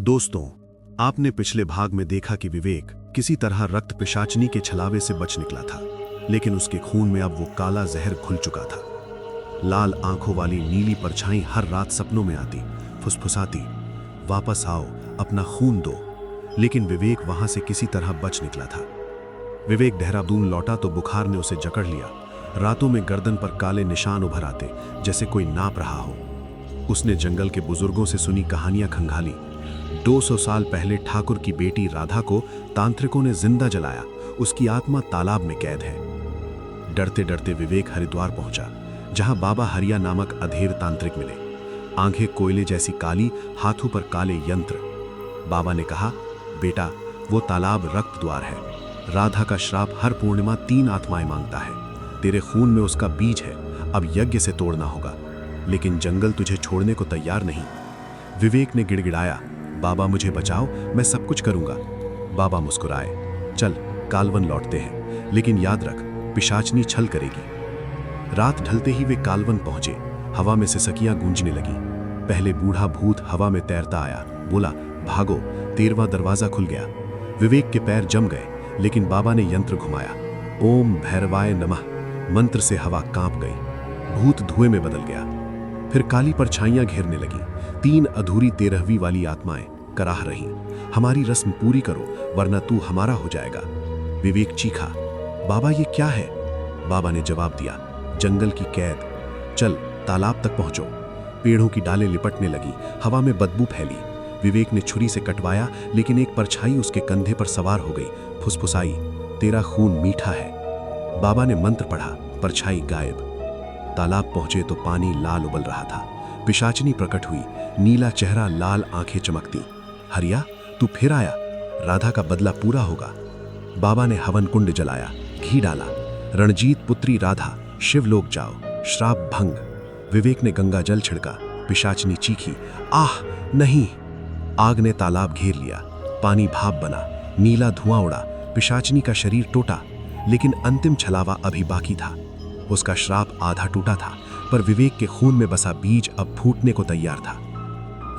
दोस्तों, आपने पिछले भाग में देखा कि विवेक किसी तरह रक्त पिशाचनी के छलावे से बच निकला था, लेकिन उसके खून में अब वो काला जहर घुल चुका था। लाल आंखों वाली नीली परछाई हर रात सपनों में आती, फुसफुसाती, वापस आओ, अपना खून दो। लेकिन विवेक वहां से किसी तरह बच निकला था। विवेक देहरादून लौटा तो बुखार ने उसे जकड़ लिया। रातों में गर्दन पर काले निशान उभर आते, जैसे कोई नाप रहा हो। उसने जंगल के बुजुर्गों से सुनी कहानियां खंगाली। 200 साल पहले ठाकुर की बेटी राधा को तांत्रिकों ने जिंदा जलाया, उसकी आत्मा तालाब में कैद है। डरते डरते विवेक हरिद्वार पहुंचा, जहां बाबा हरिया नामक अधेर तांत्रिक मिले। आंखें कोयले जैसी काली, हाथों पर काले यंत्र। बाबा ने कहा, बेटा, वो तालाब रक्त द्वार है। राधा का श्राप हर पूर्णिमा 3 आत्माएं मांगता है। तेरे खून में उसका बीज है, अब यज्ञ से तोड़ना होगा। लेकिन जंगल तुझे छोड़ने को तैयार नहीं। विवेक ने गिड़गिड़ाया, बाबा मुझे बचाओ, मैं सब कुछ करूंगा। बाबा मुस्कुराए, चल कालवन लौटते हैं, लेकिन याद रख, पिशाचनी छल करेगी। रात ढलते ही वे कालवन पहुंचे। हवा में सिसकियां गूंजने लगी। पहले बूढ़ा भूत हवा में तैरता आया, बोला, भागो। 13वां दरवाजा खुल गया। विवेक के पैर जम गए, लेकिन बाबा ने यंत्र घुमाया। ओम भैरवाय नमः मंत्र से हवा कांप गई। भूत धुएं में बदल गया। फिर काली परछाइयां घेरने लगी। 3 अधूरी 13वीं वाली आत्माएं कराह रही, हमारी रस्म पूरी करो, वरना तू हमारा हो जाएगा। विवेक चीखा, बाबा ये क्या है? बाबा ने जवाब दिया, जंगल की कैद। चल तालाब तक पहुंचो। पेड़ों की डालें लिपटने लगी, हवा में बदबू फैली। विवेक ने छुरी से कटवाया, लेकिन एक परछाई उसके कंधे पर सवार हो गई, फुसफुसाई, तेरा खून मीठा है। बाबा ने मंत्र पढ़ा, परछाई गायब। तालाब पहुंचे तो पानी लाल उबल रहा था। पिशाचनी प्रकट हुई, नीला चेहरा, लाल आंखें चमकती। हरिया, तू फिर आया, राधा का बदला पूरा होगा। बाबा ने हवन कुंड जलाया, घी डाला। रणजीत पुत्री राधा, शिवलोक जाओ, श्राप भंग। विवेक ने गंगा जल छिड़का। पिशाचनी चीखी, आह नहीं। आग ने तालाब घेर लिया। पानी भाप बना, नीला धुआं उड़ा। पिशाचनी का शरीर टूटा, लेकिन अंतिम छलावा अभी बाकी था। उसका श्राप आधा टूटा था, पर विवेक के खून में बसा बीज अब फूटने को तैयार था।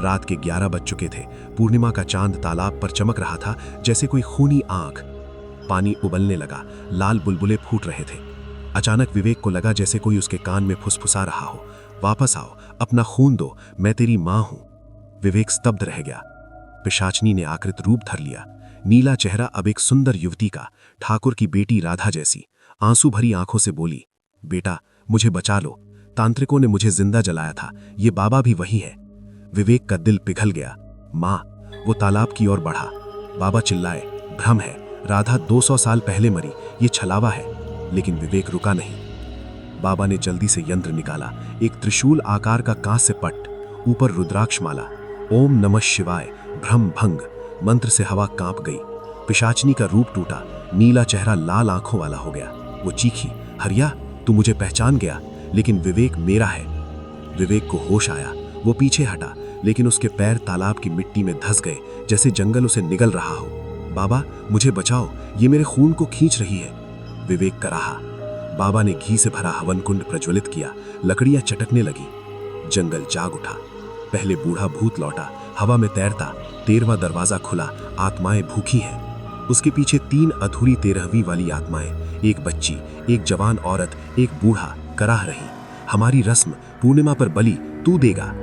रात के 11 बज चुके थे। पूर्णिमा का चांद तालाब पर चमक रहा था, जैसे कोई खूनी आंख। पानी उबलने लगा, लाल बुलबुले फूट रहे थे। अचानक विवेक को लगा जैसे कोई उसके कान में फुसफुसा रहा हो, वापस आओ, अपना खून दो, मैं तेरी मां हूं। विवेक स्तब्ध रह गया। पिशाचनी ने आकृत रूप धर लिया। नीला चेहरा अब एक सुंदर युवती का, ठाकुर की बेटी राधा जैसी। आंसू भरी आंखों से बोली, बेटा मुझे बचा लो, तांत्रिकों ने मुझे जिंदा जलाया था, ये बाबा भी वही है। विवेक का दिल पिघल गया। मां। वो तालाब की ओर बढ़ा। बाबा चिल्लाए, भ्रम है, राधा 200 साल पहले मरी, ये छलावा है। लेकिन विवेक रुका नहीं। बाबा ने जल्दी से यंत्र निकाला, एक त्रिशूल आकार का कांस्य से पट, ऊपर रुद्राक्ष माला। ओम नमः शिवाय, भ्रम भंग। मंत्र से हवा कांप गई। पिशाचनी का रूप टूटा, नीला चेहरा लाल आंखों वाला हो गया। वो चीखी, हरिया, तू मुझे पहचान गया, लेकिन विवेक मेरा है। विवेक को होश आया। वो पीछे हटा, लेकिन उसके पैर तालाब की मिट्टी में धंस गए, जैसे जंगल उसे निगल रहा हो। बाबा मुझे बचाओ, ये मेरे खून को खींच रही है। विवेक कराहा। बाबा ने घी से भरा हवन कुंड प्रज्वलित किया। लकड़ियां चटकने लगी। जंगल जाग उठा। पहले बूढ़ा भूत लौटा, हवा में तैरता। 13वां दरवाजा खुला, आत्माएं भूखी हैं। उसके पीछे 3 अधूरी 13वीं वाली आत्माएं, एक बच्ची, एक जवान औरत, एक बूढ़ा, कराह रही, हमारी रस्म पूर्णिमा पर बलि तू देगा।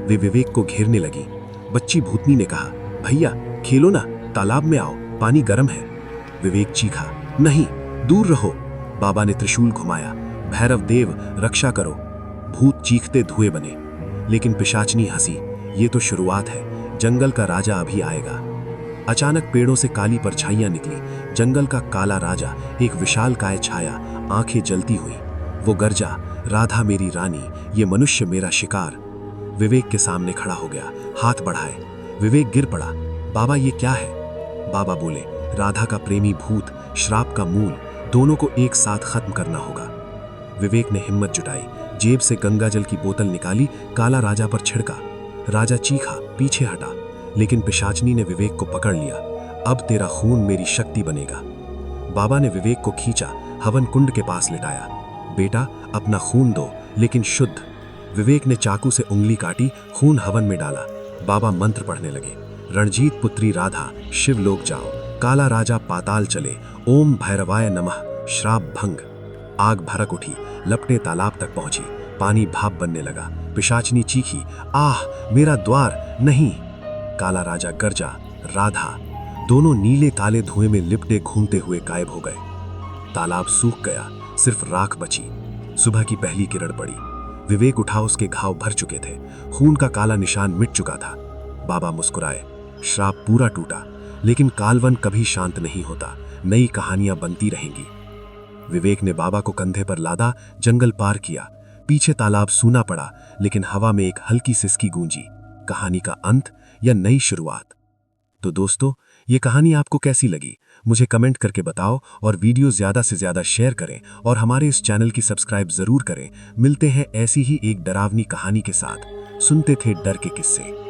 वे विवेक को घेरने लगी। बच्ची भूतनी ने कहा, भैया खेलो ना, तालाब में आओ, पानी गर्म है। विवेक चीखा, नहीं, दूर रहो। बाबा ने त्रिशूल घुमाया, भैरव देव रक्षा करो। भूत चीखते धुएं बने। लेकिन पिशाचनी हंसी, ये तो शुरुआत है, जंगल का राजा अभी आएगा। अचानक पेड़ों से काली परछाइयां निकली। जंगल का काला राजा, एक विशालकाय छाया, आंखें जलती हुई। वो गर्जा, राधा मेरी रानी, ये मनुष्य मेरा शिकार। विवेक के सामने खड़ा हो गया, हाथ बढ़ाए। विवेक गिर पड़ा। बाबा ये क्या है? बाबा बोले, राधा का प्रेमी भूत, श्राप का मूल, दोनों को एक साथ खत्म करना होगा। विवेक ने हिम्मत जुटाई, जेब से गंगा जल की बोतल निकाली, काला राजा पर छिड़का। राजा चीखा, पीछे हटा, लेकिन पिशाचनी ने विवेक को पकड़ लिया। अब तेरा खून मेरी शक्ति बनेगा। बाबा ने विवेक को खींचा, हवन कुंड के पास लिटाया। बेटा अपना खून दो, लेकिन शुद्ध। विवेक ने चाकू से उंगली काटी, खून हवन में डाला। बाबा मंत्र पढ़ने लगे। रणजीत पुत्री राधा शिवलोक जाओ, काला राजा पाताल चले, ओम भैरवाय नमः, श्राप भंग। आग भड़क उठी, लपटे तालाब तक पहुंची, पानी भाप बनने लगा। पिशाचनी चीखी, आह मेरा द्वार नहीं। काला राजा गरजा, राधा। दोनों नीले काले धुएं में लिपटे घूमते हुए गायब हो गए। तालाब सूख गया, सिर्फ राख बची। सुबह की पहली किरण पड़ी। विवेक उठा, उसके घाव भर चुके थे, खून का काला निशान मिट चुका था। बाबा मुस्कुराए, श्राप पूरा टूटा, लेकिन कालवन कभी शांत नहीं होता, नई कहानियां बनती रहेंगी। विवेक ने बाबा को कंधे पर लादा, जंगल पार किया। पीछे तालाब सूना पड़ा, लेकिन हवा में एक हल्की सिसकी गूंजी। कहानी का अंत या नई शुरुआत? तो दोस्तों, ये कहानी आपको कैसी लगी मुझे कमेंट करके बताओ, और वीडियो ज्यादा से ज्यादा शेयर करें और हमारे इस चैनल की सब्सक्राइब जरूर करें। मिलते हैं ऐसी ही एक डरावनी कहानी के साथ। सुनते थे डर के किस्से।